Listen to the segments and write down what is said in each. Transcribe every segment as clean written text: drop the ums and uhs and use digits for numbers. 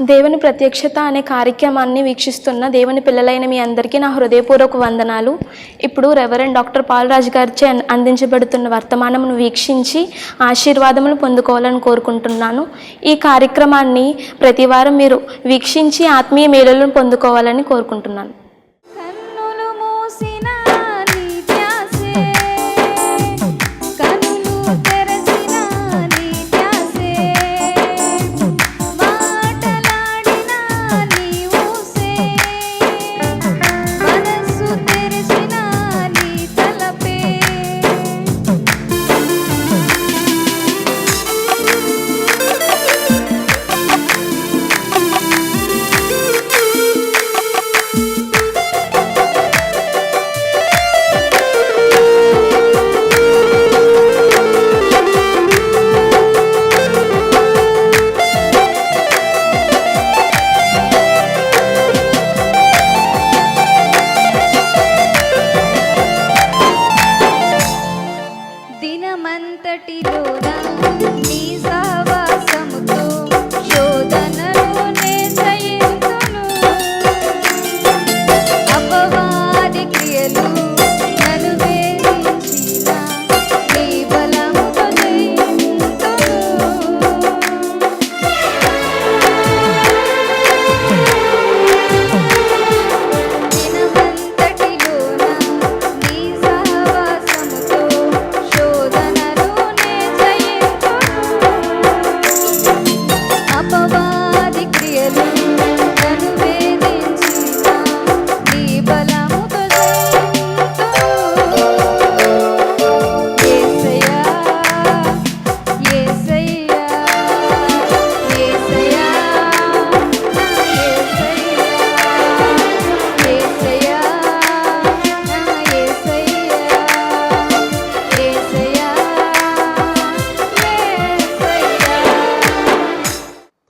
దేవుని ప్రత్యక్షత అనే కార్యక్రమాన్ని వీక్షిస్తున్న దేవుని పిల్లలైన మీ అందరికీ నా హృదయపూర్వక వందనాలు. ఇప్పుడు రెవరెండ్ డాక్టర్ పాల్రాజ్ గారిచే అందించబడుతున్న వర్తమానమును వీక్షించి ఆశీర్వాదములు పొందుకోవాలని కోరుకుంటున్నాను. ఈ కార్యక్రమాన్ని ప్రతివారం మీరు వీక్షించి ఆత్మీయ మేలులను పొందుకోవాలని కోరుకుంటున్నాను.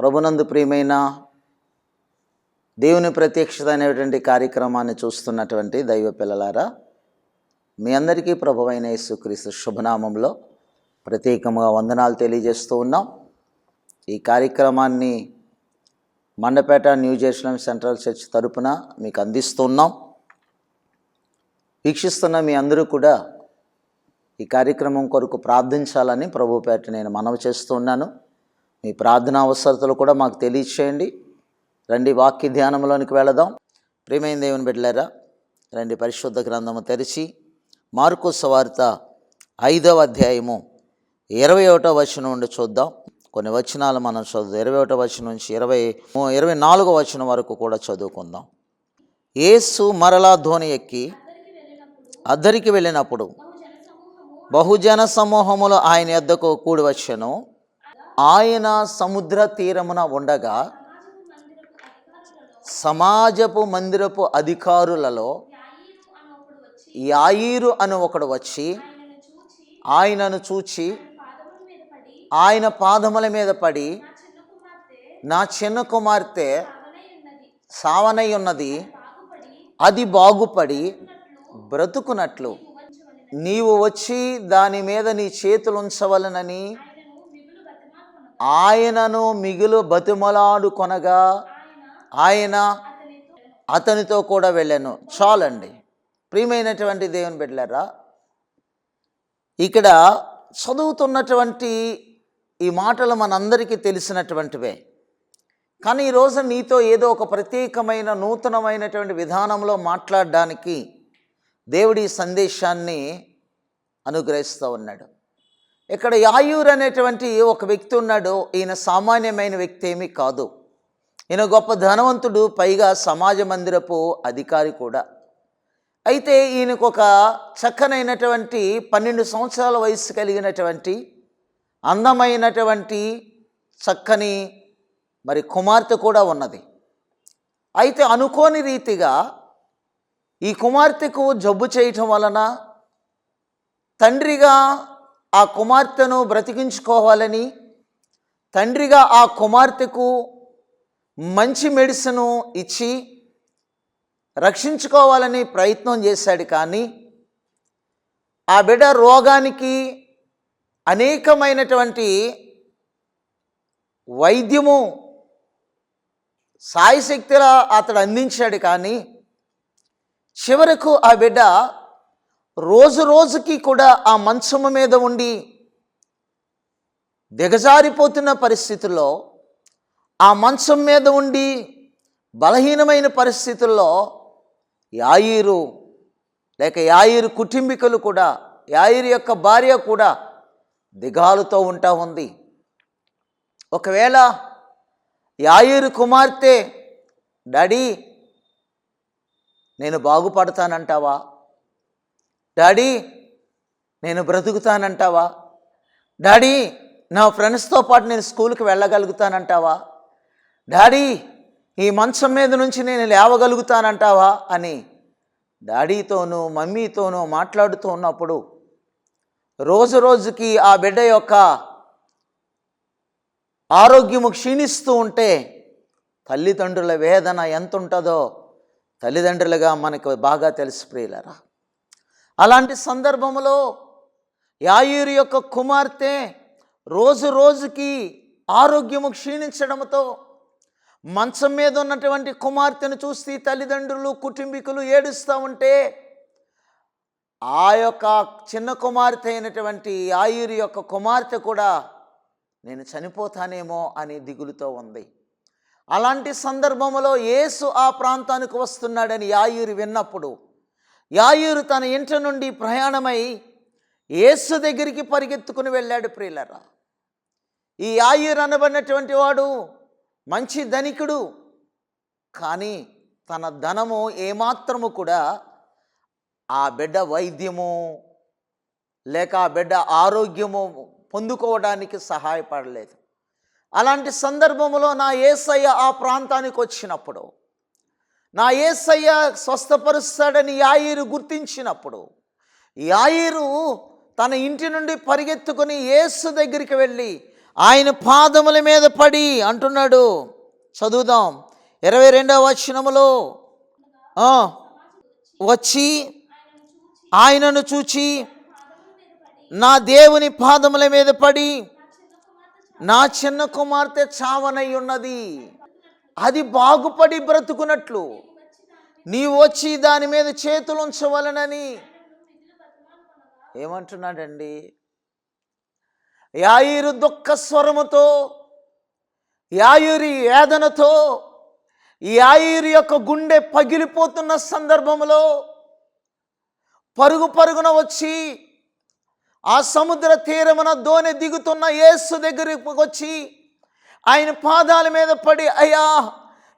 ప్రభునందు ప్రియమైన దేవుని ప్రత్యక్షత అనేటువంటి కార్యక్రమాన్ని చూస్తున్నటువంటి దైవ పిల్లలారా, మీ అందరికీ ప్రభువైన యేసుక్రీస్తు శుభనామంలో ప్రత్యేకంగా వందనాలు తెలియజేస్తూ ఉన్నాం. ఈ కార్యక్రమాన్ని Mandapeta new Jerusalem central church తరపున మీకు అందిస్తున్నాం. వీక్షిస్తున్న మీ అందరూ కూడా ఈ కార్యక్రమం కొరకు ప్రార్థించాలని ప్రభుపేట నేను మనవి చేస్తున్నాను. మీ ప్రార్థనా అవసరతలు కూడా మాకు తెలియచేయండి. రండి వాక్య ధ్యానంలోనికి వెళదాం. ప్రియమైన దేవుని బిడ్డలారా, రండి పరిశుద్ధ గ్రంథము తెరిచి మార్కు సువార్త 5వ అధ్యాయము 21వ వచనం నుండి చూద్దాం. కొన్ని వచనాలు మనం చదువు 21వ వచనం నుంచి 24వ వచనం వరకు కూడా చదువుకుందాం. యేసు మరలా ధోని ఎక్కి అద్దరికి వెళ్ళినప్పుడు బహుజన సమూహములు ఆయన యొద్దకు కూడి వచ్చెను. ఆయన సముద్ర తీరమున ఉండగా సమాజపు మందిరపు అధికారులలో యాయీరు అను ఒకడు వచ్చి ఆయనను చూచి ఆయన పాదముల మీద పడి, నా చిన్న కుమార్తె సావనై ఉన్నది, అది బాగుపడి బ్రతుకునట్లు నీవు వచ్చి దాని మీద నీ చేతులు ఉంచవలనని ఆయనను మిగులు బతిమలాడు కొనగా ఆయన అతనితో కూడా వెళ్ళాను. చాలండి. ప్రియమైనటువంటి దేవుని బిడ్డలారా, ఇక్కడ చదువుతున్నటువంటి ఈ మాటలు మనందరికీ తెలిసినటువంటివే. కానీ ఈరోజు నీతో ఏదో ఒక ప్రత్యేకమైన నూతనమైనటువంటి విధానంలో మాట్లాడడానికి దేవుడి సందేశాన్ని అనుగ్రహిస్తూ ఉన్నాడు. ఇక్కడ యాయూరు అనేటువంటి ఒక వ్యక్తి ఉన్నాడు. ఈయన సామాన్యమైన వ్యక్తి ఏమీ కాదు. ఈయన గొప్ప ధనవంతుడు, పైగా సమాజ మందిరపు అధికారి కూడా. అయితే ఈయనకు ఒక చక్కనైనటువంటి 12 సంవత్సరాల వయసు కలిగినటువంటి అందమైనటువంటి చక్కని కుమార్తె కూడా ఉన్నది. అయితే అనుకోని రీతిగా ఈ కుమార్తెకు జబ్బు చేయటం వలన తండ్రిగా ఆ కుమార్తెను బ్రతికించుకోవాలని, తండ్రిగా ఆ కుమార్తెకు మంచి మెడిసిన్ ఇచ్చి రక్షించుకోవాలని ప్రయత్నం చేశాడు. కానీ ఆ బిడ్డ రోగానికి అనేకమైనటువంటి వైద్యము సాయశక్తిలా అతడు అందించాడు. కానీ చివరకు ఆ బిడ్డ రోజు రోజుకి కూడా ఆ మంచము మీద ఉండి దిగజారిపోతున్న పరిస్థితుల్లో, ఆ మంచం మీద ఉండి బలహీనమైన పరిస్థితుల్లో యాయీరు లేక యాయీరు కుటుంబీకులు కూడా, యాయీరు యొక్క భార్య కూడా దిగాలుతో ఉంటా ఉంది. ఒకవేళ యాయీరు కుమార్తె, డాడీ నేను బాగుపడతానంటావా, డాడీ నేను బ్రతుకుతానంటావా, డాడీ నా ఫ్రెండ్స్తో పాటు నేను స్కూల్కి వెళ్ళగలుగుతానంటావా, డాడీ ఈ మంచం మీద నుంచి నేను లేవగలుగుతానంటావా అని డాడీతోనూ మమ్మీతోనూ మాట్లాడుతూ ఉన్నప్పుడు రోజు రోజుకి ఆ బిడ్డ యొక్క ఆరోగ్యము క్షీణిస్తూ ఉంటే తల్లిదండ్రుల వేదన ఎంత ఉంటుందో తల్లిదండ్రులుగా మనకు బాగా తెలుసు ప్రియులారా. అలాంటి సందర్భంలో యాయీరు యొక్క కుమార్తె రోజు రోజుకి ఆరోగ్యము క్షీణించడంతో మంచం మీద ఉన్నటువంటి కుమార్తెను చూసి తల్లిదండ్రులు కుటుంబీకులు ఏడుస్తూ ఉంటే ఆ యొక్క చిన్న కుమార్తె అయినటువంటి యాయీరు యొక్క కుమార్తె కూడా నేను చనిపోతానేమో అని దిగులుతో ఉంది. అలాంటి సందర్భంలో యేసు ఆ ప్రాంతానికి వస్తున్నాడని యాయీరు విన్నప్పుడు యాయీరు తన ఇంటి నుండి ప్రయాణమై యేసు దగ్గరికి పరిగెత్తుకుని వెళ్ళాడు ప్రియులారా. ఈ యాయీరు అనబడినటువంటి వాడు మంచి ధనికుడు. కానీ తన ధనము ఏమాత్రము కూడా ఆ బిడ్డ వైద్యము లేక ఆ బిడ్డ ఆరోగ్యము పొందుకోవడానికి సహాయపడలేదు. అలాంటి సందర్భంలో నా యేసయ్య ఆ ప్రాంతానికి వచ్చినప్పుడు, నా యేసయ్య స్వస్థపరుస్తాడని యాయీరు గుర్తించినప్పుడు యాయీరు తన ఇంటి నుండి పరిగెత్తుకొని యేసు దగ్గరికి వెళ్ళి ఆయన పాదముల మీద పడి అంటున్నాడు. చదువుదాం 22వ వచనములో, వచ్చి ఆయనను చూచి నా దేవుని పాదముల మీద పడి నా చిన్న కుమార్తె చావనై ఉన్నది, అది బాగుపడి బ్రతుకున్నట్లు నీవు వచ్చి దాని మీద చేతులు ఉంచవలనని ఏమంటున్నాడండి. యాయీరు దుఃఖ స్వరముతో, యాయీరు వేదనతో, యాయీరు యొక్క గుండె పగిలిపోతున్న సందర్భంలో పరుగు పరుగున వచ్చి ఆ సముద్ర తీరమున దోణి దిగుతున్న యేసు దగ్గరికి వచ్చి ఆయన పాదాల మీద పడి, అయ్యా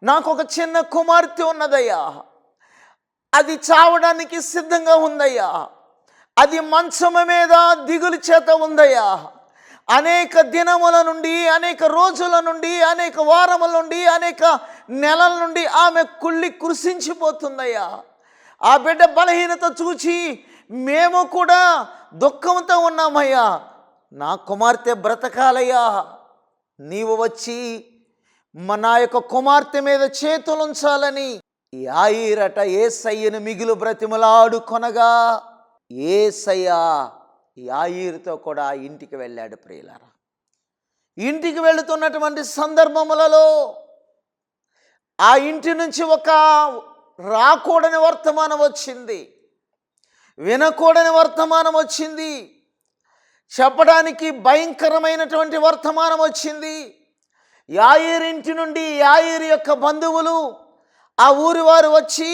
నాకు ఒక చిన్న కుమార్తె ఉన్నదయ్యా, అది చావడానికి సిద్ధంగా ఉందయ్యా, అది మంచము మీద దిగులు చేత ఉందయ్యా, అనేక దినముల నుండి, అనేక రోజుల నుండి, అనేక వారముల నుండి, అనేక నెలల నుండి ఆమె కుళ్ళి కృషించిపోతుందయ్యా. ఆ బిడ్డ బలహీనత చూచి మేము కూడా దుఃఖంతో ఉన్నామయ్యా, నా కుమార్తె బ్రతకాలయ్యా, నీవు వచ్చి నా యొక్క కుమార్తె మీద చేతులు ఉంచాలని యాయీరట యేసయ్యను మిగులు బ్రతిమలాడు కొనగా యేసయ్య యాయీరుతో కూడా ఇంటికి వెళ్ళాడు ప్రియులారా. ఇంటికి వెళుతున్నటువంటి సందర్భములలో ఆ ఇంటి నుంచి ఒక రాకూడని వర్తమానం వచ్చింది, వినకూడని వర్తమానం వచ్చింది, చెప్పడానికి భయంకరమైనటువంటి వర్తమానం వచ్చింది. యాయీరు ఇంటి నుండి యాయీరు యొక్క బంధువులు, ఆ ఊరి వారు వచ్చి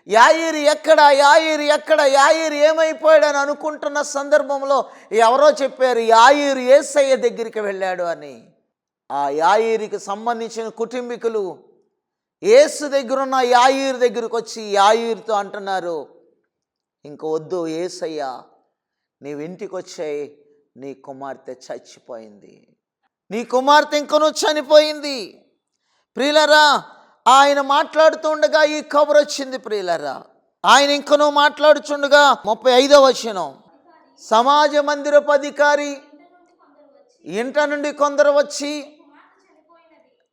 యాయీరు ఎక్కడ, యాయీరు ఎక్కడ, యాయీరు ఏమైపోయాడని అనుకుంటున్న సందర్భంలో ఎవరో చెప్పారు యాయీరు యేసయ్య దగ్గరికి వెళ్ళాడు అని. ఆ యాయీరుకి సంబంధించిన కుటుంబీకులు యేసు దగ్గరున్న యాయీరు దగ్గరికి వచ్చి యాయీరుతో అంటున్నారు, ఇంక వద్దు యేసయ్య, నీవు ఇంటికి వచ్చాయి, నీ కుమార్తె చచ్చిపోయింది, నీ కుమార్తె ఇంకనూ చనిపోయింది. ప్రియులరా, ఆయన మాట్లాడుతుండగా ఈ కబురు వచ్చింది ప్రియులరా. ఆయన ఇంకనూ మాట్లాడుచుండగా 35వ వచనం, సమాజ మందిరపు అధికారి ఇంట నుండి కొందరు వచ్చి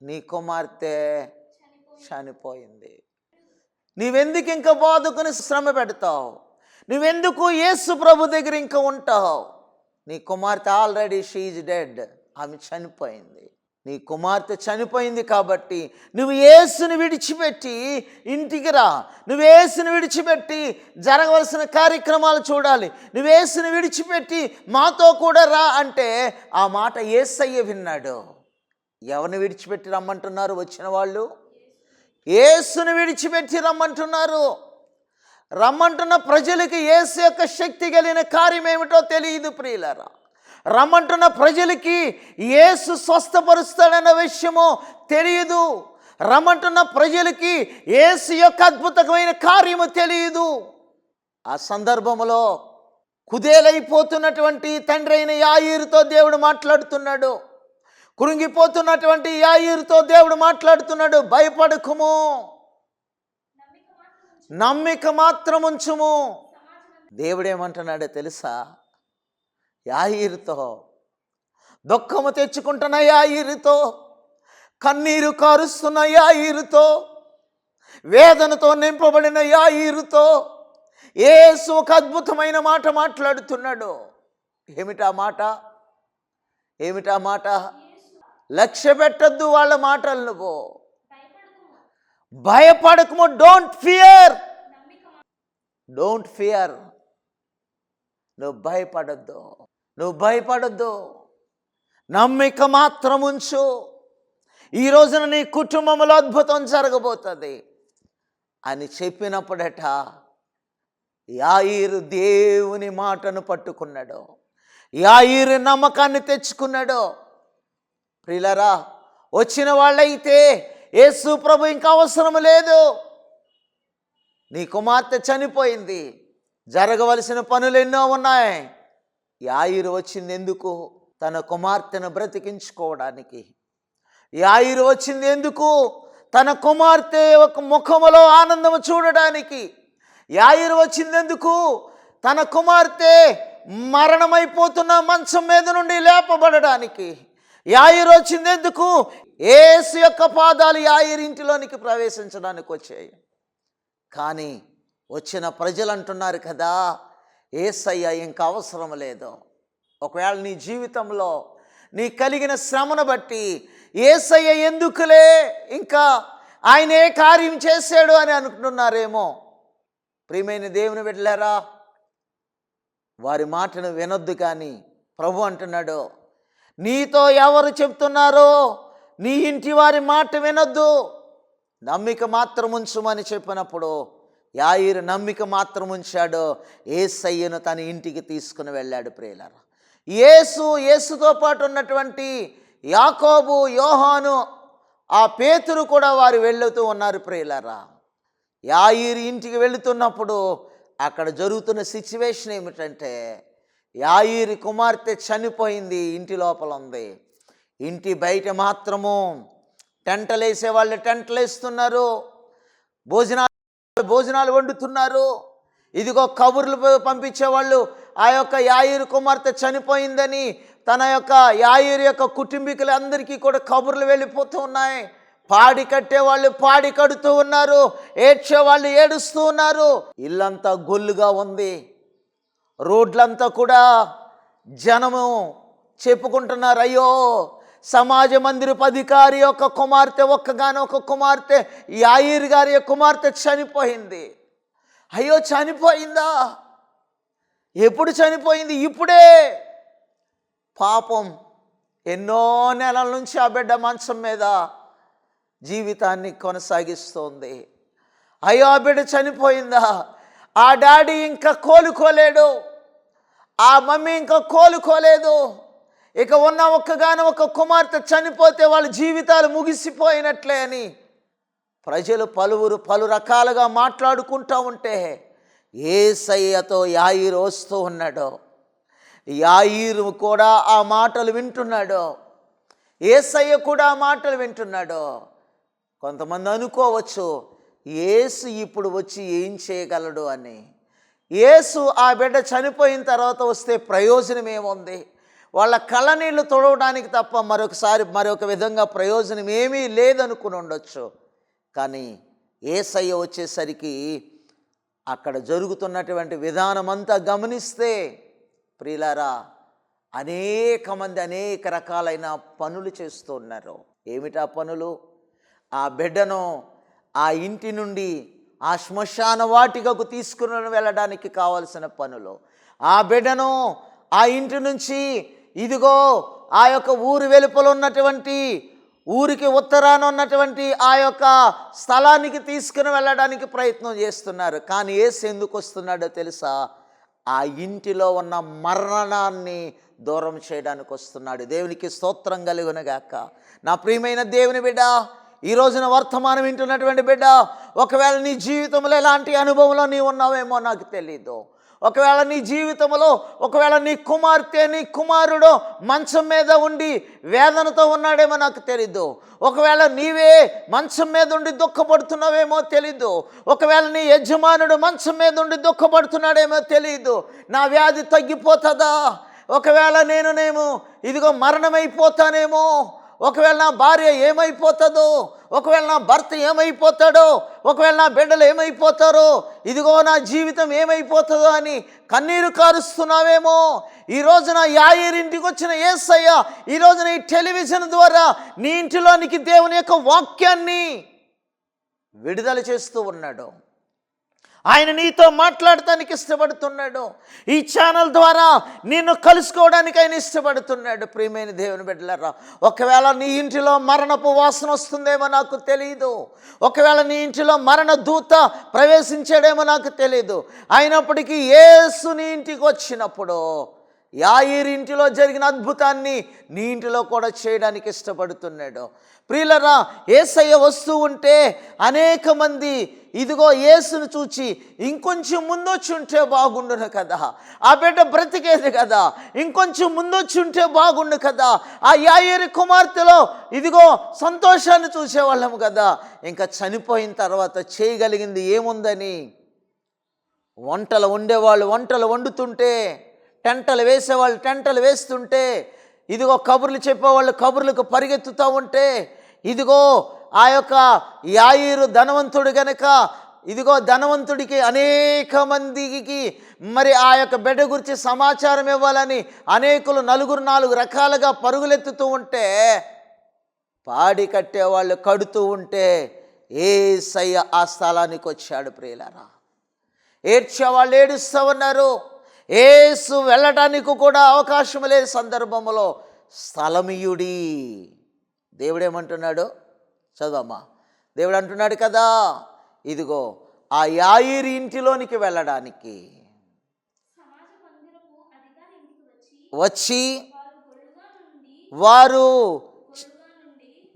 నీ కుమార్తె చనిపోయింది, నీవెందుకు ఇంకా బాధకుని శ్రమ పెడతావు, నువ్వెందుకు యేసు ప్రభు దగ్గర ఇంకా ఉంటావు, నీ కుమార్తె ఆల్రెడీ షీ ఈజ్ డెడ్, ఆమె చనిపోయింది. నీ కుమార్తె చనిపోయింది కాబట్టి నువ్వు యేసుని విడిచిపెట్టి ఇంటికి రా, నువ్వు యేసుని విడిచిపెట్టి జరగవలసిన కార్యక్రమాలు చూడాలి, నువ్వు యేసుని విడిచిపెట్టి మాతో కూడా రా అంటే ఆ మాట యేసయ్య విన్నాడు. ఎవరిని విడిచిపెట్టి రమ్మంటున్నారు వచ్చిన వాళ్ళు? యేసుని విడిచిపెట్టి రమ్మంటున్నారు. రమ్మంటున్న ప్రజలకి యేసు యొక్క శక్తి కలిగిన కార్యం ఏమిటో తెలియదు ప్రియులారా. రమ్మంటున్న ప్రజలకి యేసు స్వస్థపరుస్తాడన్న విషయమో తెలియదు. రమ్మంటున్న ప్రజలకి యేసు యొక్క అద్భుతమైన కార్యము తెలియదు. ఆ సందర్భంలో కుదేలైపోతున్నటువంటి తండ్రి అయిన యాయీరుతో దేవుడు మాట్లాడుతున్నాడు. కృంగిపోతున్నటువంటి యాయీరుతో దేవుడు మాట్లాడుతున్నాడు. భయపడకుము, నమ్మిక మాత్రం ఉంచుము. దేవుడేమంటున్నాడో తెలుసా? యాయీరుతో, దుఃఖము తెచ్చుకుంటున్న యాయీరుతో, కన్నీరు కారుస్తున్న యాయీరుతో, వేదనతో నింపబడిన యాయీరుతో యేసు ఒక అద్భుతమైన మాట మాట్లాడుతున్నాడు. ఏమిటా మాట? ఏమిటా మాట? లక్ష్య పెట్టద్దు వాళ్ళ మాటలు. నువ్వు భయపడకము. Don't fear, don't fear. నువ్వు భయపడద్దు, నువ్వు భయపడద్దు. నమ్మిక మాత్రం ఉంచు. ఈ రోజున నీ కుటుంబంలో అద్భుతం జరగబోతుంది అని చెప్పినప్పుడట యాయీరు దేవుని మాటను పట్టుకున్నాడు. యాయీరు నమ్మకాన్ని తెచ్చుకున్నాడు. ప్రియులారా, వచ్చిన వాళ్ళైతే యేసు ప్రభు ఇంకా అవసరం లేదు. నీ కుమార్తె చనిపోయింది, జరగవలసిన పనులు ఎన్నో ఉన్నాయి. యాయీరు వచ్చింది ఎందుకు? తన కుమార్తెను బ్రతికించుకోవడానికి. యాయీరు వచ్చింది ఎందుకు? తన కుమార్తె ఒక ముఖములో ఆనందము చూడడానికి. యాయీరు వచ్చింది ఎందుకు? తన కుమార్తె మరణమైపోతున్న మంచం మీద నుండి లేపబడడానికి. యాయీరు వచ్చింది ఎందుకు? యేసు యొక్క పాదాలు యాయీరు ఇంటిలోనికి ప్రవేశించడానికి వచ్చాయి. కానీ వచ్చిన ప్రజలు అంటున్నారు కదా, యేసయ్య ఇంకా అవసరం లేదు. ఒకవేళ నీ జీవితంలో నీ కలిగిన శ్రమను బట్టి యేసయ్య ఎందుకులే, ఇంకా ఆయన ఏ కార్యం చేశాడు అని అనుకుంటున్నారేమో. ప్రియమైన దేవుని బిడ్డలారా, వారి మాటను వినొద్దు. కానీ ప్రభు అంటున్నాడు, నీతో ఎవరు చెప్తున్నారో నీ ఇంటి వారి మాట వినొద్దు, నమ్మిక మాత్రం ఉంచుమని చెప్పినప్పుడు యాయీరు నమ్మిక మాత్రం ఉంచాడు. యేసయ్యను తన ఇంటికి తీసుకుని వెళ్ళాడు. ప్రియులారా, యేసుతో పాటు ఉన్నటువంటి యాకోబు, యోహాను, ఆ పేతురు కూడా వారు వెళుతూ ఉన్నారు. ప్రియులారా, యాయీరు ఇంటికి వెళుతున్నప్పుడు అక్కడ జరుగుతున్న సిచ్యువేషన్ ఏమిటంటే, యాయీరు కుమార్తె చనిపోయింది, ఇంటి లోపల ఉంది. ఇంటి బయట మాత్రము టెంటలు వేసేవాళ్ళు టెంటలు వేస్తున్నారు, భోజనాలు వండుతున్నారు. ఇదిగో కబుర్లు పంపించేవాళ్ళు ఆ యొక్క యాయీరు కుమార్తె చనిపోయిందని తన యొక్క యాయీరు యొక్క కుటుంబీకులందరికీ కూడా కబుర్లు వెళ్ళిపోతూ ఉన్నాయి. పాడి కట్టేవాళ్ళు పాడి కడుతూ ఉన్నారు, ఏడ్చేవాళ్ళు ఏడుస్తూ ఉన్నారు. ఇల్లంతా గొల్లుగా ఉంది, రోడ్లంతా కూడా జనము చెప్పుకుంటున్నారు, అయ్యో సమాజ మందిరపు అధికారి యొక్క కుమార్తె, ఒక్కగానొక్క కుమార్తె, యాయీరు గారి యొక్క కుమార్తె చనిపోయింది. అయ్యో చనిపోయిందా? ఎప్పుడు చనిపోయింది? ఇప్పుడే. పాపం ఎన్నో నెలల నుంచి ఆ బిడ్డ మంచం మీద జీవితాన్ని కొనసాగిస్తోంది. అయ్యో ఆ బిడ్డ చనిపోయిందా? ఆ డాడీ ఇంకా కోలుకోలేడు, ఆ మమ్మీ ఇంకా కోలుకోలేదు. ఇక ఉన్న ఒక్కగానో ఒక కుమార్తె చనిపోతే వాళ్ళ జీవితాలు ముగిసిపోయినట్లే అని ప్రజలు పలు రకాలుగా మాట్లాడుకుంటూ ఉంటే యేసయ్యతో యాయీరు వస్తూ ఉన్నాడు. యాయీరు కూడా ఆ మాటలు వింటున్నాడు, యేసయ్య కూడా ఆ మాటలు వింటున్నాడు. కొంతమంది అనుకోవచ్చు, యేసు ఇప్పుడు వచ్చి ఏం చేయగలడు అని. యేసు ఆ బిడ్డ చనిపోయిన తర్వాత వస్తే ప్రయోజనం ఏముంది? వాళ్ళ కళ్ళనీళ్ళు తొడవడానికి తప్ప మరొక విధంగా ప్రయోజనం ఏమీ లేదనుకుని ఉండొచ్చు. కానీ యేసయ్య వచ్చేసరికి అక్కడ జరుగుతున్నటువంటి విధానం అంతా గమనిస్తే, ప్రియులారా, అనేక మంది అనేక రకాలైన పనులు చేస్తూ ఉన్నారు. ఏమిటా పనులు? ఆ బిడ్డను ఆ ఇంటి నుండి ఆ శ్మశాన వాటికకు తీసుకుని వెళ్ళడానికి కావలసిన పనులు, ఆ బిడ్డను ఆ ఇంటి నుంచి ఇదిగో ఆ యొక్క ఊరి వెలుపల ఉన్నటువంటి, ఊరికి ఉత్తరాన ఉన్నటువంటి ఆ యొక్క స్థలానికి తీసుకుని వెళ్ళడానికి ప్రయత్నం చేస్తున్నారు. కానీ యేసు ఎందుకు వస్తున్నాడో తెలుసా? ఆ ఇంటిలో ఉన్న మరణాన్ని దూరం చేయడానికి వస్తున్నాడు. దేవునికి స్తోత్రం కలుగునుగాక. నా ప్రియమైన దేవుని బిడ్డ, ఈ రోజున వర్తమానం వింటున్నటువంటి బిడ్డ, ఒకవేళ నీ జీవితంలో ఎలాంటి అనుభవంలో నీవు ఉన్నావేమో నాకు తెలీదు. ఒకవేళ నీ జీవితంలో ఒకవేళ నీ కుమార్తె నీ కుమారుడు మంచం మీద ఉండి వేదనతో ఉన్నాడేమో నాకు తెలీదు. ఒకవేళ నీవే మంచం మీద ఉండి దుఃఖపడుతున్నావేమో తెలీదు. ఒకవేళ నీ యజమానుడు మంచం మీద ఉండి దుఃఖపడుతున్నాడేమో తెలీదు. నా వ్యాధి తగ్గిపోతుందా? ఒకవేళ నేనేమో ఇదిగో మరణమైపోతానేమో, ఒకవేళ నా భార్య ఏమైపోతుందో, ఒకవేళ నా భర్త ఏమైపోతాడో, ఒకవేళ నా బిడ్డలు ఏమైపోతారో, ఇదిగో నా జీవితం ఏమైపోతుందో అని కన్నీరు కారుస్తున్నావేమో. ఈ రోజున యాయీరు ఇంటికి వచ్చిన యేసయ్య ఈ రోజున ఈ టెలివిజన్ ద్వారా నీ ఇంటిలోనికి దేవుని యొక్క వాక్యాన్ని విడుదల చేస్తూ ఉన్నాడు. ఆయన నీతో మాట్లాడటానికి ఇష్టపడుతున్నాడు. ఈ ఛానల్ ద్వారా నిన్ను కలుసుకోవడానికి ఆయన ఇష్టపడుతున్నాడు. ప్రియమైన దేవుని బిడ్డలారా, ఒకవేళ నీ ఇంటిలో మరణపు వాసన వస్తుందేమో నాకు తెలియదు. ఒకవేళ నీ ఇంటిలో మరణ దూత ప్రవేశించాడేమో నాకు తెలియదు. అయినప్పటికీ యేసు నీ ఇంటికి వచ్చినప్పుడు యాయీరు ఇంటిలో జరిగిన అద్భుతాన్ని నీ ఇంటిలో కూడా చేయడానికి ఇష్టపడుతున్నాడు. ప్రియులరా, యేసయ్య వస్తూ ఉంటే అనేక మంది ఇదిగో యేసును చూచి ఇంకొంచెం ముందొచ్చి ఉంటే బాగుండును కదా, ఆ బిడ్డ బ్రతికేది కదా, ఇంకొంచెం ముందొచ్చి ఉంటే బాగుండు కదా, ఆ యాయీరు కుమార్తెలో ఇదిగో సంతోషాన్ని చూసేవాళ్ళము కదా. ఇంకా చనిపోయిన తర్వాత చేయగలిగింది ఏముందని వంటలు వండేవాళ్ళు వంటలు వండుతుంటే, టెంటలు వేసేవాళ్ళు టెంటలు వేస్తుంటే, ఇదిగో కబుర్లు చెప్పేవాళ్ళు కబుర్లకు పరిగెత్తుతూ ఉంటే, ఇదిగో ఆ యొక్క యాయీరు ధనవంతుడు గనక ఇదిగో ధనవంతుడికి అనేక మందికి మరి ఆ యొక్క బిడ్డ గురించి సమాచారం ఇవ్వాలని అనేకులు నలుగురు నాలుగు రకాలుగా పరుగులెత్తుతూ ఉంటే, పాడి కట్టేవాళ్ళు కడుతూ ఉంటే యేసయ్య ఆ స్థలానికి వచ్చాడు. ప్రియులారా, ఏడ్చేవాళ్ళు ఏడుస్తూ ఉన్నారు. యేసు వెళ్ళడానికి కూడా అవకాశం లేని సందర్భంలో స్థలమియుడి దేవుడేమంటున్నాడు? చదవమ్మా. దేవుడు అంటున్నాడు కదా, ఇదిగో ఆ యాయీరు ఇంటిలోనికి వెళ్ళడానికి వచ్చి వారు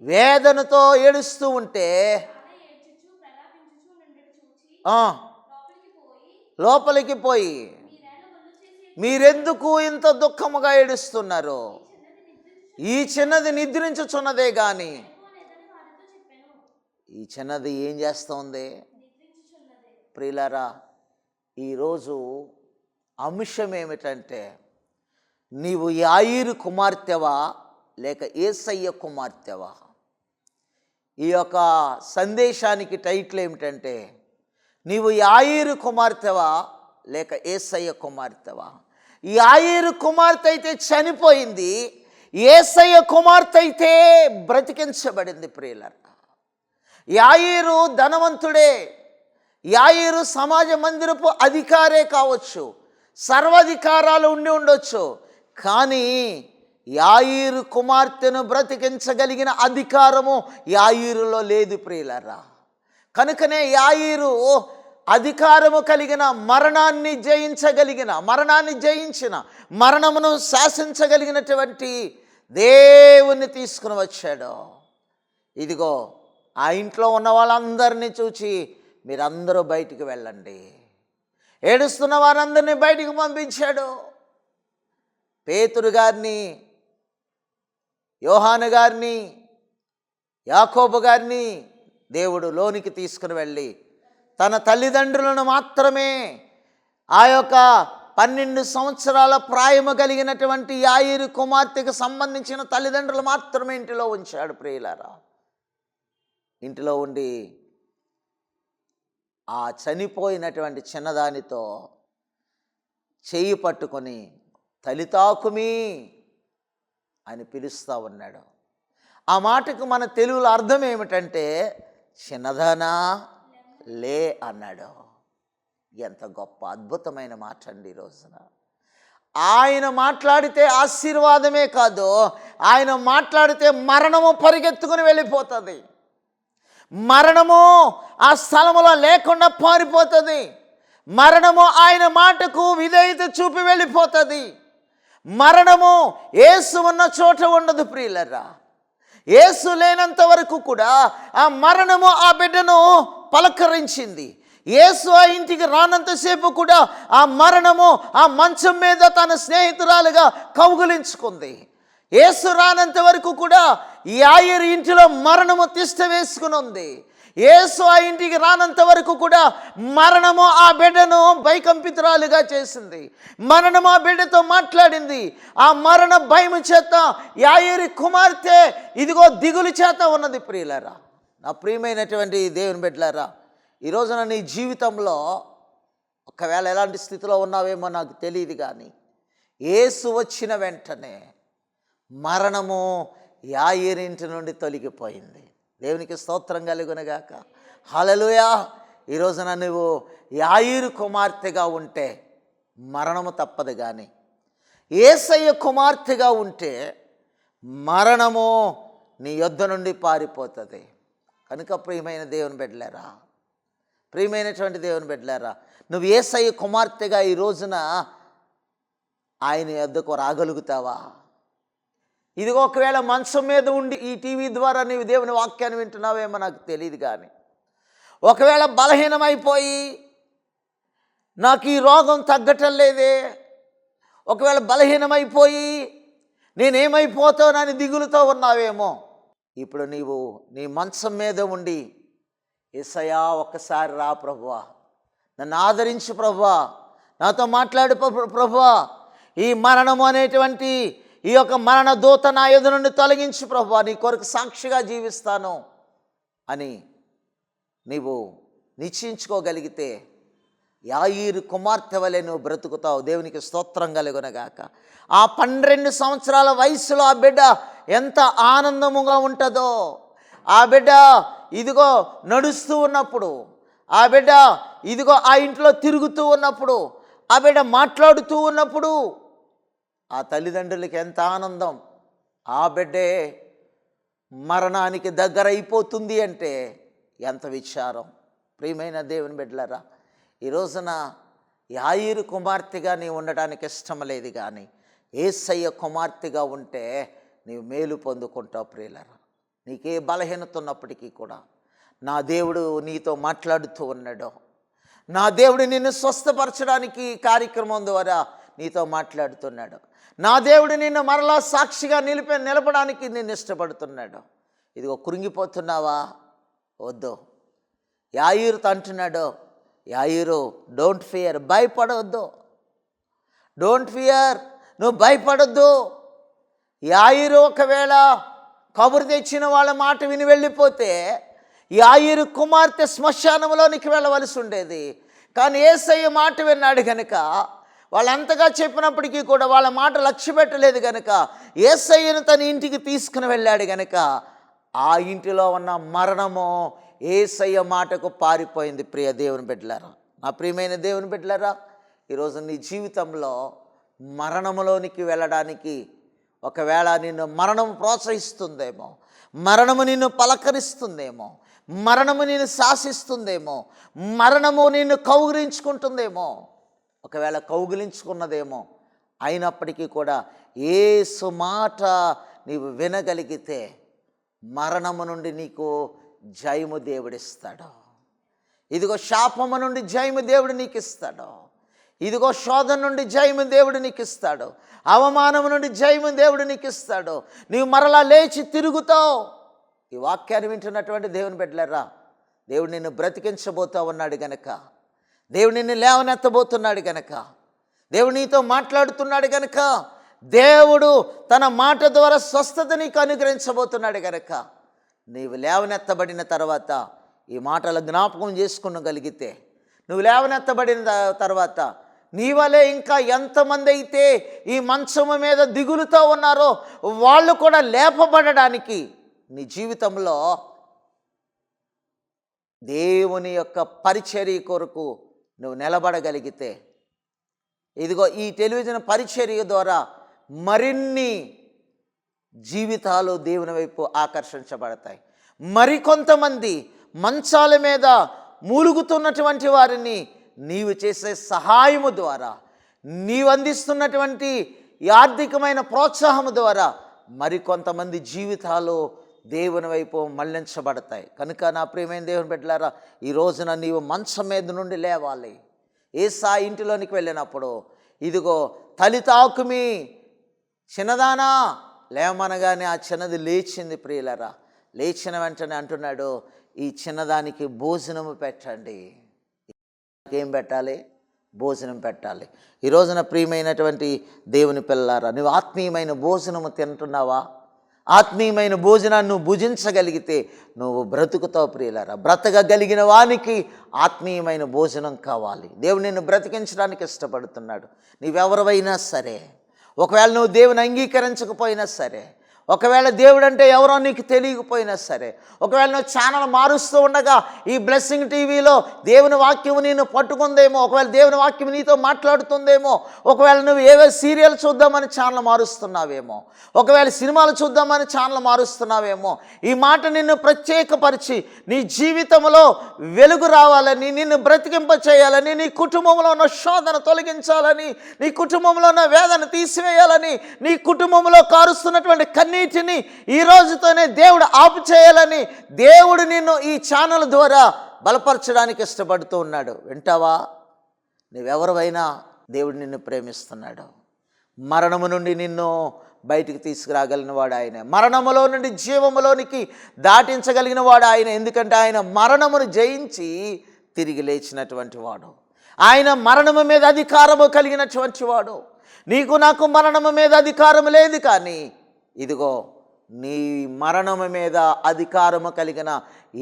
వేదనతో ఏడుస్తూ ఉంటే లోపలికి పోయి, మీరెందుకు ఇంత దుఃఖముగా ఏడుస్తున్నారు? ఈ చిన్నది నిద్రించుచున్నదే గాని ఈ చిన్నది ఏం చేస్తోంది? ప్రియులారా, ఈరోజు అంశం ఏమిటంటే, నీవు యాయీరు కుమార్తెవా లేక యేసయ్య కుమార్తెవా? ఈ యొక్క సందేశానికి టైటిల్ ఏమిటంటే, నీవు యాయీరు కుమార్తెవా లేక యేసయ్య కుమార్తెవా? యాయీరు కుమార్తె అయితే చనిపోయింది, యేసయ్య కుమార్తె అయితే బ్రతికించబడింది. ప్రియులారా, యాయీరు ధనవంతుడే, యాయీరు సమాజ మందిరపు అధికారే కావచ్చు, సర్వాధికారాలు ఉండి ఉండొచ్చు, కానీ యాయీరు కుమార్తెను బ్రతికించగలిగిన అధికారము యాయీరులో లేదు. ప్రియులారా, కనుకనే యాయీరు అధికారము కలిగిన మరణాన్ని జయించిన మరణమును శాసించగలిగినటువంటి దేవుణ్ణి తీసుకుని వచ్చాడు. ఇదిగో ఆ ఇంట్లో ఉన్న వాళ్ళందరినీ చూచి మీరందరూ బయటికి వెళ్ళండి, ఏడుస్తున్న వారందరినీ బయటికి పంపించాడు. పేతురు గారిని, యోహాను గారిని, యాకోబు గారిని దేవుడు లోనికి తీసుకుని వెళ్ళి తన తల్లిదండ్రులను మాత్రమే, ఆ యొక్క 12 సంవత్సరాల ప్రాయము కలిగినటువంటి యాయీరు కుమార్తెకు సంబంధించిన తల్లిదండ్రులు మాత్రమే ఇంటిలో ఉంచాడు. ప్రియులారా, ఇంటిలో ఉండి ఆ చనిపోయినటువంటి చిన్నదానితో చెయ్యి పట్టుకొని తలితాకుమి అని పిలుస్తూ ఉన్నాడు. ఆ మాటకు మన తెలుగులో అర్థం ఏమిటంటే చిన్నదానా లే అన్నాడు. ఎంత గొప్ప అద్భుతమైన మాట అండి ఈ రోజున. ఆయన మాట్లాడితే ఆశీర్వాదమే కాదు, ఆయన మాట్లాడితే మరణము పరిగెత్తుకుని వెళ్ళిపోతుంది. మరణము ఆ స్థలములో లేకుండా పారిపోతుంది. మరణము ఆయన మాటకు విధేయత చూపి వెళ్ళిపోతుంది. మరణము యేసు ఉన్న చోట ఉండదు ప్రియులరా. యేసు లేనంత వరకు కూడా ఆ మరణము ఆ బిడ్డను పలకరించింది. యేసు ఆ ఇంటికి రానంతసేపు కూడా ఆ మరణము ఆ మంచం మీద తన స్నేహితురాలుగా కౌగులించుకుంది. యేసు రానంత వరకు కూడా యాయిరు ఇంటిలో మరణము తిష్ట వేసుకుని ఉంది. యేసు ఆ ఇంటికి రానంత వరకు కూడా మరణము ఆ బిడ్డను భయకంపితురాలుగా చేసింది. మరణము ఆ బిడ్డతో మాట్లాడింది. ఆ మరణ భయము చేత యాయిరు కుమార్తె ఇదిగో దిగులు చేత ఉన్నది. ప్రియులారా, నా ప్రియమైనటువంటి దేవుని బిడ్డలారా, ఈ రోజున నీ జీవితంలో ఒకవేళ ఎలాంటి స్థితిలో ఉన్నావేమో నాకు తెలియదు, కానీ యేసు వచ్చిన వెంటనే మరణము యాయిరింటి నుండి తొలగిపోయింది. దేవునికి స్తోత్రం కలుగునుగాక. హల్లెలూయా. ఈ రోజున నువ్వు యాయిరు కుమార్తెగా ఉంటే మరణము తప్పదు, కానీ యేసయ్య కుమార్తెగా ఉంటే మరణము నీ యొద్ద నుండి పారిపోతుంది. కనుక ప్రియమైన దేవుని బిడ్డలారా, ప్రియమైనటువంటి దేవుని బిడ్డలారా, నువ్వు యేసయ్య కుమార్తెగా ఈ రోజున ఆయన యొద్దకు రాగలుగుతావా? ఇదిగో ఒకవేళ మంచం మీద ఉండి ఈ టీవీ ద్వారా నీవు దేవుని వాక్యాన్ని వింటున్నావేమో నాకు తెలియదు, కానీ ఒకవేళ బలహీనమైపోయి నాకు ఈ రోగం తగ్గటం లేదే, ఒకవేళ బలహీనమైపోయి నేనేమైపోతానని దిగులుతో ఉన్నావేమో, ఇప్పుడు నీవు నీ మంచం మీద ఉండి యేసయ్యా ఒక్కసారి రా ప్రభువా, నన్ను ఆదరించు ప్రభువా, నాతో మాట్లాడు ప్రభువా, ఈ మరణము అనేటువంటి ఈ యొక్క మరణ దూత నా ఎదురు నుండి తొలగించు ప్రభువా, నీ కొరకు సాక్షిగా జీవిస్తాను అని నీవు నిశ్చయించుకోగలిగితే యాయిరు కుమార్తె వలె నువ్వు బ్రతుకుతావు. దేవునికి స్తోత్రం కలుగునగాక. ఆ 12 సంవత్సరాల వయసులో ఆ బిడ్డ ఎంత ఆనందముగా ఉంటుందో, ఆ బిడ్డ ఇదిగో నడుస్తూ ఉన్నప్పుడు, ఆ బిడ్డ ఇదిగో ఆ ఇంట్లో తిరుగుతూ ఉన్నప్పుడు, ఆ బిడ్డ మాట్లాడుతూ ఉన్నప్పుడు ఆ తల్లిదండ్రులకి ఎంత ఆనందం. ఆ బిడ్డే మరణానికి దగ్గర అయిపోతుంది అంటే ఎంత విచారం. ప్రియమైన దేవుని బిడ్డలారా, ఈ రోజున యాయిరు కుమార్తెగా నీవు ఉండడానికి ఇష్టం లేదు, కానీ యేసయ్య కుమార్తెగా ఉంటే నీవు మేలు పొందుకుంటావు. ప్రియులారా, నీకే బలహీనత ఉన్నప్పటికీ కూడా నా దేవుడు నీతో మాట్లాడుతూ ఉన్నాడు. నా దేవుడు నిన్ను స్వస్థపరచడానికి కార్యక్రమం ద్వారా నీతో మాట్లాడుతున్నాడు. నా దేవుడు నిన్ను మరలా సాక్షిగా నిలపడానికి నిన్ను ఇష్టపడుతున్నాడు. ఇదిగో కృంగిపోతున్నావా? వద్దు. యాయిరుతో అంటున్నాడు, యాయిరు డోంట్ ఫియర్, భయపడవద్దు. డోంట్ ఫియర్, నువ్వు భయపడొద్దు. యాయిరు ఒకవేళ కబురు తెచ్చిన వాళ్ళ మాట విని వెళ్ళిపోతే యాయిరు కుమార్తె శ్మశానంలోనికి వెళ్ళవలసి ఉండేది. కానీ యేసయ్య మాట విన్నాడు కనుక, వాళ్ళంతగా చెప్పినప్పటికీ కూడా వాళ్ళ మాట లక్ష్య పెట్టలేదు కనుక యేసయ్యను తన ఇంటికి తీసుకుని వెళ్ళాడు కనుక ఆ ఇంటిలో ఉన్న మరణము యేసయ్య మాటకు పారిపోయింది. ప్రియ దేవుని బిడ్డలారా, నా ప్రియమైన దేవుని బిడ్డలారా, ఈరోజు నీ జీవితంలో మరణములోనికి వెళ్ళడానికి ఒకవేళ నిన్ను మరణము ప్రోత్సహిస్తుందేమో, మరణము నిన్ను పలకరిస్తుందేమో, మరణము నిన్ను శాసిస్తుందేమో, మరణము నిన్ను కౌగిలించుకుంటుందేమో, ఒకవేళ కౌగిలించుకున్నదేమో, అయినప్పటికీ కూడా యేసు మాట నీవు వినగలిగితే మరణము నుండి నీకు జయము దేవుడిస్తాడు. ఇదిగో శాపము నుండి జయము దేవుడు నీకు ఇస్తాడు. ఇదిగో శోధన నుండి జయము దేవుడు నీకు ఇస్తాడు. అవమానము నుండి జయము దేవుడు నీకు ఇస్తాడు. నీవు మరలా లేచి తిరుగుతావు. ఈ వాక్యాన్ని వింటున్నటువంటి దేవుని బిడ్డలారా, దేవుడు నిన్ను బ్రతికించబోతా ఉన్నాడు గనక, దేవుడు నిన్ను లేవనెత్తబోతున్నాడు గనక, దేవుడు నీతో మాట్లాడుతున్నాడు గనక, దేవుడు తన మాట ద్వారా స్వస్థత నీకు అనుగ్రహించబోతున్నాడు గనక, నీవు లేవనెత్తబడిన తర్వాత ఈ మాటల జ్ఞాపకం చేసుకునగలిగితే, నువ్వు లేవనెత్తబడిన తర్వాత నీ వలే ఇంకా ఎంతమంది అయితే ఈ మంచము మీద దిగులుతో ఉన్నారో వాళ్ళు కూడా లేపబడడానికి నీ జీవితంలో దేవుని యొక్క పరిచర్య కొరకు నువ్వు నిలబడగలిగితే, ఇదిగో ఈ టెలివిజన్ పరిచర్య ద్వారా మరిన్ని జీవితాలు దేవుని వైపు ఆకర్షించబడతాయి. మరికొంతమంది మంచాల మీద మూలుగుతున్నటువంటి వారిని నీవు చేసే సహాయము ద్వారా, నీవు అందిస్తున్నటువంటి ఈ ఆర్థికమైన ప్రోత్సాహము ద్వారా మరికొంతమంది జీవితాలు దేవుని వైపు మళ్లించబడతాయి. కనుక నా ప్రియమైన దేవుని బిడ్డలారా, ఈ రోజున నీవు మంచం మీద నుండి లేవాలి. ఏసా ఇంటిలోనికి వెళ్ళినప్పుడు ఇదిగో తలితాకుమి చిన్నదానా లేమనగానే ఆ చిన్నది లేచింది. ప్రియులరా, లేచిన వెంటనే అంటున్నాడు, ఈ చిన్నదానికి భోజనము పెట్టండి. ఏం పెట్టాలి? భోజనం పెట్టాలి. ఈ రోజున ప్రియమైనటువంటి దేవుని పిల్లలారా, నువ్వు ఆత్మీయమైన భోజనము తింటున్నావా? ఆత్మీయమైన భోజనాన్ని నువ్వు భుజించగలిగితే నువ్వు బ్రతుకుతావు. ప్రియులారా, బ్రతకగలిగిన వానికి ఆత్మీయమైన భోజనం కావాలి. దేవుడు నిన్ను బ్రతికించడానికి ఇష్టపడుతున్నాడు. నీవెవరివైనా సరే, ఒకవేళ నువ్వు దేవుని అంగీకరించకపోయినా సరే, ఒకవేళ దేవుడు అంటే ఎవరో నీకు తెలియకపోయినా సరే, ఒకవేళ నువ్వు ఛానల్ మారుస్తూ ఉండగా ఈ బ్లెస్సింగ్ టీవీలో దేవుని వాక్యం నిన్ను పట్టుకుందేమో, ఒకవేళ దేవుని వాక్యం నీతో మాట్లాడుతుందేమో, ఒకవేళ నువ్వు ఏవో సీరియల్ చూద్దామని ఛానల్ మారుస్తున్నావేమో, ఒకవేళ సినిమాలు చూద్దామని ఛానల్ మారుస్తున్నావేమో, ఈ మాట నిన్ను ప్రత్యేకపరిచి నీ జీవితంలో వెలుగు రావాలని, నిన్ను బ్రతికింప చేయాలని, నీ కుటుంబంలో ఉన్న శోధన తొలగించాలని, నీ కుటుంబంలో ఉన్న వేదన తీసివేయాలని, నీ కుటుంబంలో కారుస్తున్నటువంటి కన్నీటిని ఈ రోజుతోనే దేవుడు ఆపు చేయాలని దేవుడు నిన్ను ఈ ఛానల్ ద్వారా బలపరచడానికి ఇష్టపడుతూ ఉన్నాడు. వింటావా? నువ్వెవరివైనా దేవుడు నిన్ను ప్రేమిస్తున్నాడు. మరణము నుండి నిన్ను బయటికి తీసుకురాగలిగిన వాడు ఆయనే. మరణములో నుండి జీవములోనికి దాటించగలిగిన వాడు ఆయన. ఎందుకంటే ఆయన మరణమును జయించి తిరిగి లేచినటువంటి వాడు. ఆయన మరణము మీద అధికారము కలిగినటువంటి వాడు. నీకు నాకు మరణము మీద అధికారం లేదు, కానీ ఇదిగో నీ మరణము మీద అధికారము కలిగిన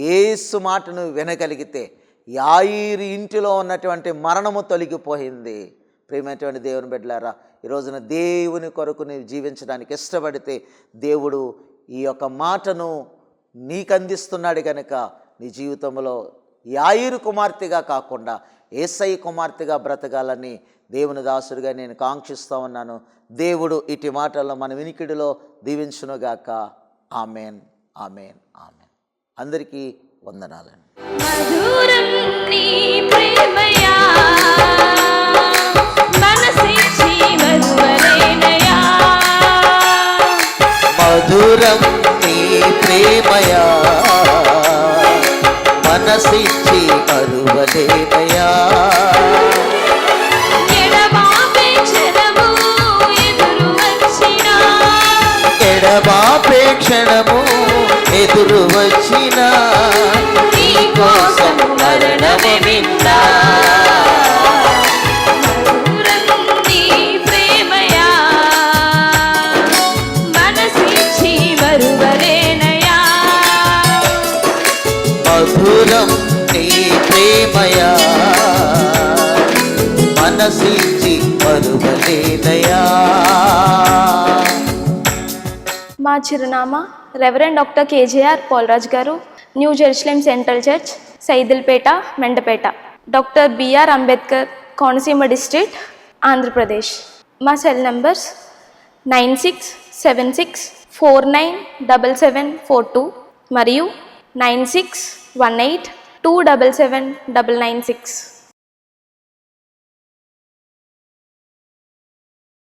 యేసు మాటను వినగలిగితే యాయిరు ఇంటిలో ఉన్నటువంటి మరణము తొలగిపోయింది. ప్రియమైనటువంటి దేవుని బిడ్డలారా, ఈ రోజున దేవుని కొరకు నీవు జీవించడానికి ఇష్టపడితే దేవుడు ఈ యొక్క మాటను నీకు అందిస్తున్నాడు. కనుక నీ జీవితంలో యాయిరు కుమార్తెగా కాకుండా యేసయ్య కుమార్తెగా బ్రతకాలని దేవుని దాసుడిగా నేను కాంక్షిస్తూ ఉన్నాను. దేవుడు ఇటు మాటల్లో మన వినికిడిలో దీవించునుగాక. Amen, amen, amen. అందరికీ వందనాలండి. మధురం నీ ప్రేమయా, మనసిచ్చి మరువలేనయా. మధురం నీ ప్రేమయా, మనసిచ్చి మరువలేనయా. ఎడబాపే క్షణము ఎదురు వచ్చిన నీ కోసం మరణమే విన్నా. మధురం నీ ప్రేమయా, మనసిచ్చి మరువలేనయా. మధురం నీ ప్రేమయా, మనసిచ్చి మరువలేనయా. మా చిరునామా రెవరెండ్ డాక్టర్ కేజేఆర్ పాల్రాజ్ గారు, new Jerusalem central church, Saidilpeta, Mendapeta. Doctor B R Ambedkar, Konaseema district, Andhra Pradesh. మా సెల్ నంబర్స్ 9676497742 మరియు 9618277996.